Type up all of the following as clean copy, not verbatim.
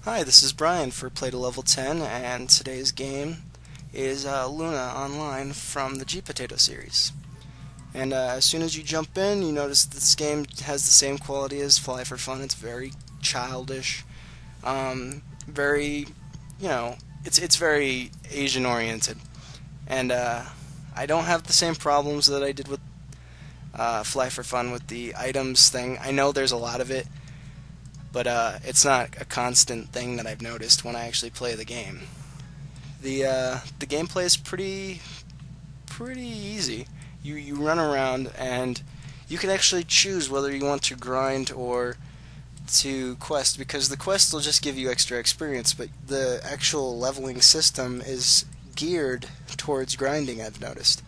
Hi, this is Brian for Play to Level 10, and today's game is Luna Online from the Gpotato series. And as soon as you jump in, you notice this game has the same quality as Fly for Fun. It's very childish, very, it's very Asian oriented. And I don't have the same problems that I did with Fly for Fun with the items thing. I know there's a lot of it, but it's not a constant thing that I've noticed when I actually play the game. The gameplay is pretty easy. You run around and you can actually choose whether you want to grind or to quest, because the quest will just give you extra experience, but the actual leveling system is geared towards grinding, I've noticed.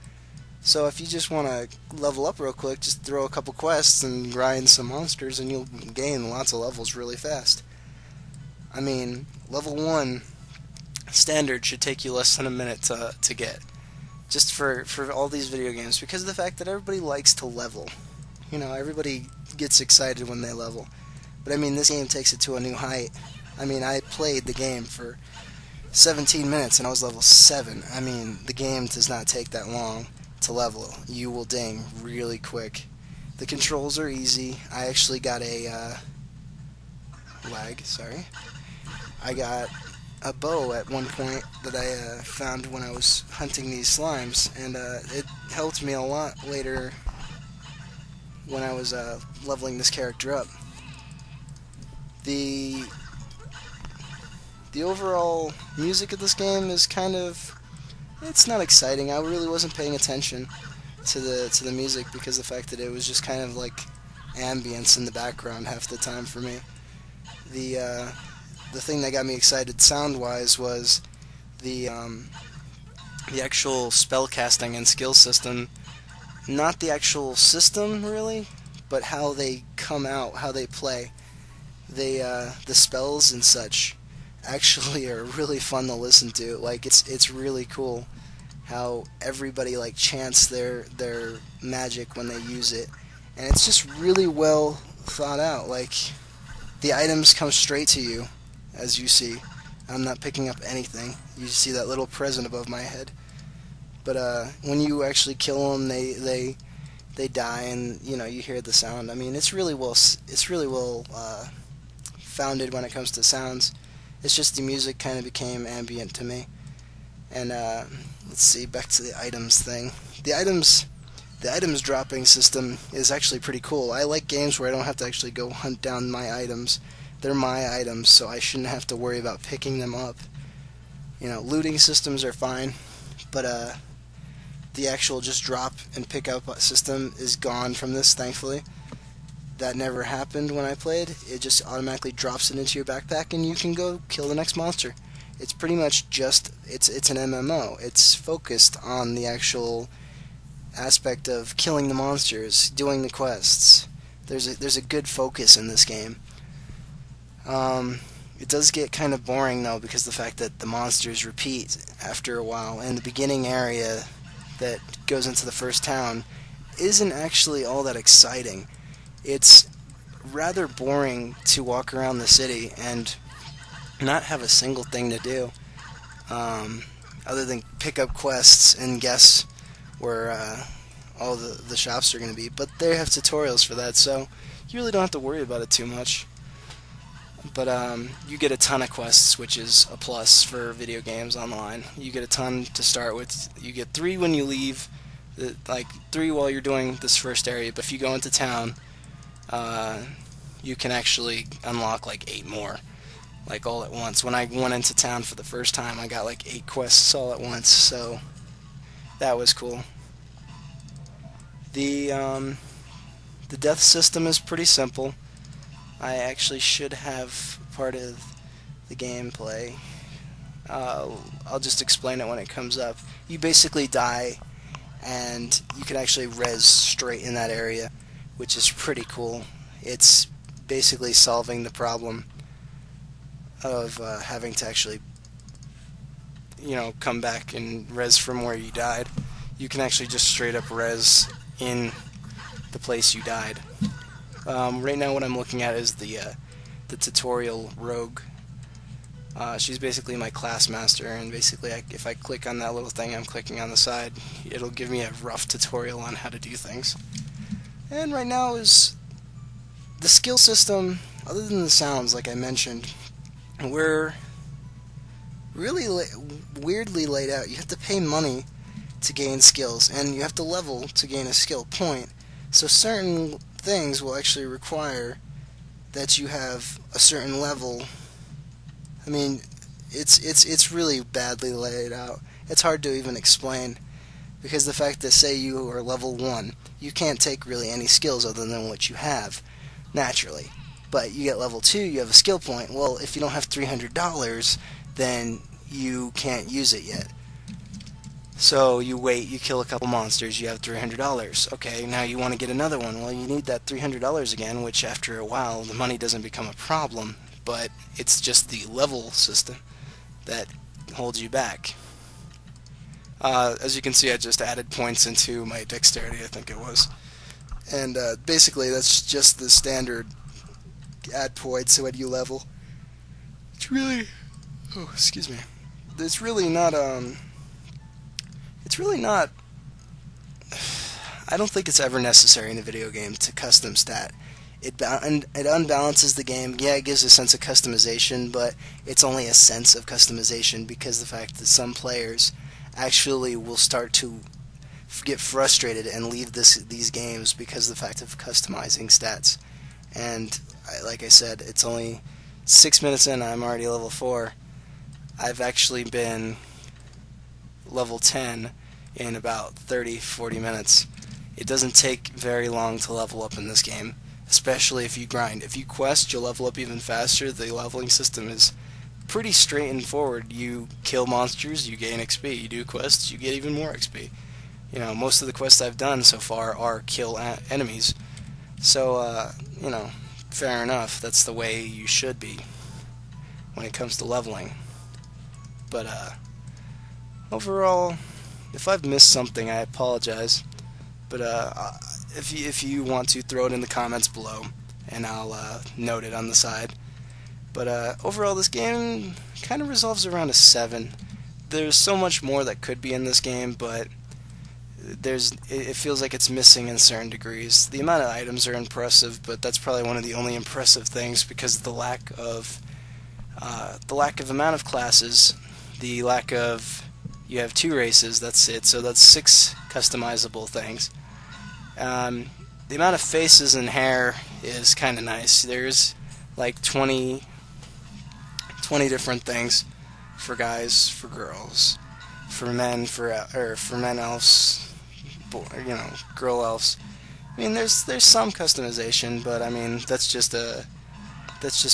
So if you just want to level up real quick, just throw a couple quests and grind some monsters and you'll gain lots of levels really fast. I mean, level 1 standard should take you less than a minute to get. Just for all these video games, because of the fact that everybody likes to level. You know, everybody gets excited when they level. But I mean, this game takes it to a new height. I mean, I played the game for 17 minutes and I was level 7. I mean, the game does not take that long to level. You will ding really quick. The controls are easy. I actually got a I got a bow at one point that I found when I was hunting these slimes, and it helped me a lot later when I was leveling this character up. The overall music of this game is it's not exciting. I really wasn't paying attention to the music because of the fact that it was just kind of like ambience in the background half the time for me. The thing that got me excited sound-wise was the actual spell casting and skill system. Not the actual system really, but how they come out, how they play. The spells and such actually are really fun to listen to. Like it's really cool how everybody like chants their magic when they use it, and it's just really well thought out. Like the items come straight to you, as you see. I'm not picking up anything. You see that little present above my head. But when you actually kill them, they die, and you hear the sound. I mean, it's really well founded when it comes to sounds. It's just the music kind of became ambient to me. And let's see, back to the items thing. The items dropping system is actually pretty cool. I like games where I don't have to actually go hunt down my items. They're my items, so I shouldn't have to worry about picking them up. Looting systems are fine, but the actual just drop and pick up system is gone from this, thankfully. That never happened when I played. It just automatically drops it into your backpack and you can go kill the next monster. It's pretty much just, it's an MMO. It's focused on the actual aspect of killing the monsters, doing the quests. There's a good focus in this game. It does get kind of boring though, because the fact that the monsters repeat after a while, and the beginning area that goes into the first town isn't actually all that exciting. It's rather boring to walk around the city and not have a single thing to do, other than pick up quests and guess where all the shops are going to be. But they have tutorials for that, so you really don't have to worry about it too much. But you get a ton of quests, which is a plus for video games online. You get a ton to start with. You get 3 when you leave, like 3 while you're doing this first area, but if you go into town, you can actually unlock like 8 more, like all at once. When I went into town for the first time, I got like 8 quests all at once, so that was cool. The death system is pretty simple. I actually should have part of the gameplay. I'll just explain it when it comes up. You basically die, and you can actually res straight in that area, which is pretty cool. It's basically solving the problem of having to actually, come back and res from where you died. You can actually just straight up res in the place you died. Right now what I'm looking at is the tutorial rogue She's basically my class master, and basically if I click on that little thing I'm clicking on the side, it'll give me a rough tutorial on how to do things. And right now is the skill system, other than the sounds like I mentioned, we're really weirdly laid out. You have to pay money to gain skills, and you have to level to gain a skill point. So certain things will actually require that you have a certain level. I mean, it's really badly laid out. It's hard to even explain, because the fact that, say you are level 1, you can't take really any skills other than what you have naturally. But you get level 2, you have a skill point. Well, if you don't have $300, then you can't use it yet. So you wait, you kill a couple monsters, you have $300. Okay, now you want to get another one. Well, you need that $300 again, which after a while the money doesn't become a problem, but it's just the level system that holds you back. As you can see, I just added points into my dexterity, I think it was. And basically that's just the standard add points when you level. It's really... oh, excuse me. It's really not, I don't think it's ever necessary in a video game to custom stat. It unbalances the game. Yeah, it gives a sense of customization, but it's only a sense of customization because the fact that some players actually will start to get frustrated and leave these games because of the fact of customizing stats. And like I said, it's only 6 minutes in, I'm already level 4. I've actually been level 10 in about 30-40 minutes. It doesn't take very long to level up in this game, especially if you grind. If you quest, you'll level up even faster. The leveling system is pretty straightforward. You kill monsters, you gain XP. You do quests, you get even more XP. You know, most of the quests I've done so far are kill enemies. So, you know, fair enough. That's the way you should be when it comes to leveling. But, overall, if I've missed something, I apologize. But if you want to, throw it in the comments below, and I'll note it on the side. But overall, this game kind of resolves around a 7. There's so much more that could be in this game, but it feels like it's missing in certain degrees. The amount of items are impressive, but that's probably one of the only impressive things because of the lack of amount of classes, the lack of... you have 2 races, that's it, so that's 6 customizable things. The amount of faces and hair is kind of nice. There's like 20 different things for guys, for girls, for men, for men elves, you know, girl elves. I mean, there's some customization, but I mean that's just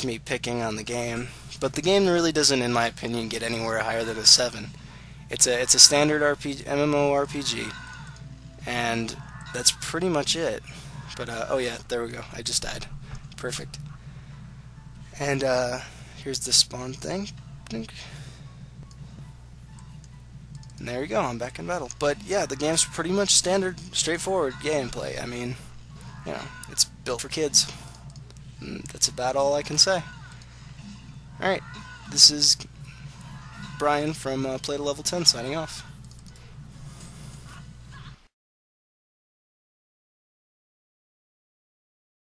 me picking on the game. But the game really doesn't, in my opinion, get anywhere higher than a 7. It's a standard MMORPG, and that's pretty much it. But oh yeah, there we go. I just died. Perfect. And here's the spawn thing. And there you go. I'm back in battle. But yeah, the game's pretty much standard, straightforward gameplay. I mean, you know, it's built for kids. And that's about all I can say. All right, this is Brian from Play to Level 10 signing off.